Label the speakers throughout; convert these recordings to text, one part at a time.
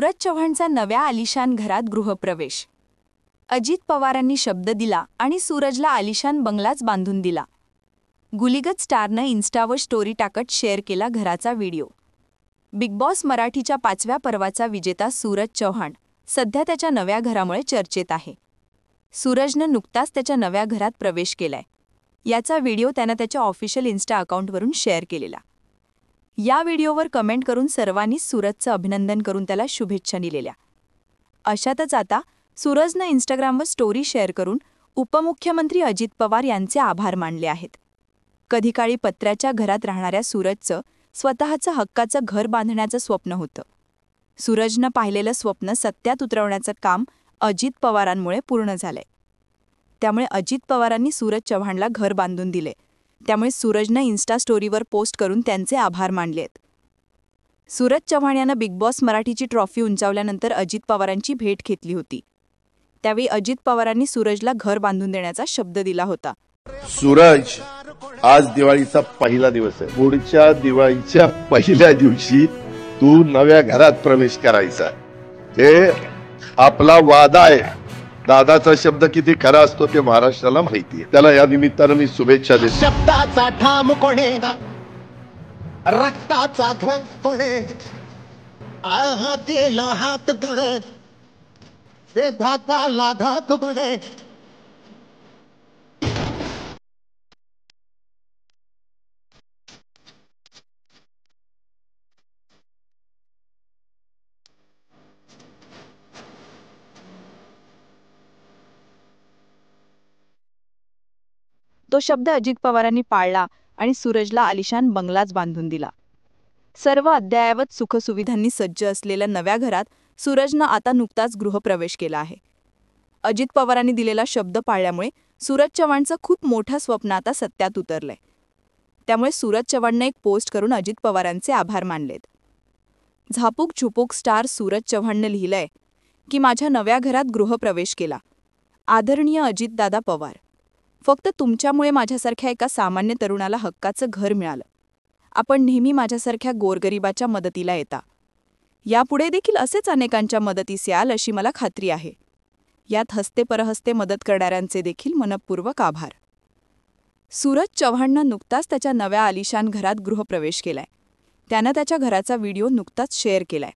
Speaker 1: सूरज चव्हाणचा नव्या आलिशान घरात गृहप्रवेश. अजित पवारांनी शब्द दिला आणि सूरजला आलिशान बंगलाच बांधून दिला. गुलीगत स्टारनं इन्स्टावर स्टोरी टाकत शेअर केला घराचा व्हिडिओ. बिग बॉस मराठीच्या 5व्या पर्वाचा विजेता सूरज चव्हाण सध्या त्याच्या नव्या घरामुळे चर्चेत आहे. सूरजनं नुकताच त्याच्या नव्या घरात प्रवेश केलाय. याचा व्हिडिओ त्यानं त्याच्या ऑफिशियल इन्स्टा अकाउंटवरून शेअर केलेला. या व्हिडिओवर कमेंट करून सर्वांनीच सूरजचं अभिनंदन करून त्याला शुभेच्छा दिलेल्या. अशातच आता सूरजनं इंस्टाग्रामवर स्टोरी शेअर करून उपमुख्यमंत्री अजित पवार यांचे आभार मानले आहेत. कधीकाळी पत्र्याच्या घरात राहणाऱ्या सूरजचं स्वतःचं हक्काचं घर बांधण्याचं स्वप्न होतं. सूरजनं पाहिलेलं स्वप्न सत्यात उतरवण्याचं काम अजित पवारांमुळे पूर्ण झालंय. त्यामुळे अजित पवारांनी सूरज चव्हाणला घर बांधून दिले. त्यामुळे सूरजनं इन्स्टा स्टोरीवर पोस्ट करून त्यांचे आभार मानलेत. सूरज चव्हाण यानं बिग बॉस मराठीची ट्रॉफी उंचावल्यानंतर अजित पवारांची भेट घेतली होती. त्यावेळी अजित पवारांनी सूरजला घर बांधून देण्याचा शब्द दिला होता.
Speaker 2: सूरज, आज दिवाळीचा पहिला दिवस आहे. पुढच्या दिवाळीच्या पहिल्या दिवशी तू नव्या घरात प्रवेश करायचा. हे आपला वादा आहे. दादाचा शब्द किती खरा असतो ते महाराष्ट्राला माहिती आहे. त्याला या निमित्तानं मी शुभेच्छा देतो.
Speaker 3: शब्दाचा ठाम कोणे, रक्ताचा ध्वज कोणे, आहतेला हात धरे, ते धाताला धात बळे.
Speaker 1: तो शब्द अजित पवारांनी पाळला आणि सूरजला आलिशान बंगलाच बांधून दिला. सर्व अद्ययावत सुखसुविधांनी सज्ज असलेल्या नव्या घरात सूरजनं आता नुकताच गृहप्रवेश केला आहे. अजित पवारांनी दिलेला शब्द पाळल्यामुळे सूरज चव्हाणचं खूप मोठं स्वप्न आता सत्यात उतरलंय. त्यामुळे सूरज चव्हाणनं एक पोस्ट करून अजित पवारांचे आभार मानलेत. झापूक झुपूक स्टार सूरज चव्हाणनं लिहिलंय की माझ्या नव्या घरात गृहप्रवेश केला. आदरणीय अजितदादा पवार, फक्त तुमच्यामुळे माझ्यासारख्या एका सामान्य तरुणाला हक्काचं घर मिळालं. आपण नेहमी माझ्यासारख्या गोरगरिबाच्या मदतीला येता. यापुढे देखील असेच अनेकांच्या मदतीस याल अशी मला खात्री आहे. यात हस्ते परहस्ते मदत करणाऱ्यांचे देखील मनःपूर्वक आभार. सूरज चव्हाणनं नुकताच त्याच्या नव्या आलिशान घरात गृहप्रवेश केलाय. त्यानं त्याच्या घराचा व्हिडिओ नुकताच शेअर केलाय.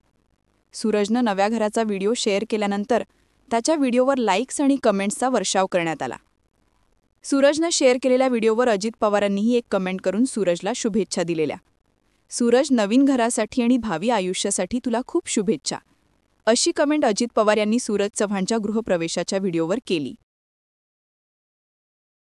Speaker 1: सूरजनं नव्या घराचा व्हिडिओ शेअर केल्यानंतर त्याच्या व्हिडिओवर लाईक्स आणि कमेंट्सचा वर्षाव करण्यात आला. सूरजनं शेअर केलेल्या व्हिडिओवर अजित पवारांनीही एक कमेंट करून सूरजला शुभेच्छा दिलेल्या. सूरज, नवीन घरासाठी आणि भावी आयुष्यासाठी तुला खूप शुभेच्छा, अशी कमेंट अजित पवार यांनी सूरज चव्हाणच्या गृहप्रवेशाच्या व्हिडिओवर केली.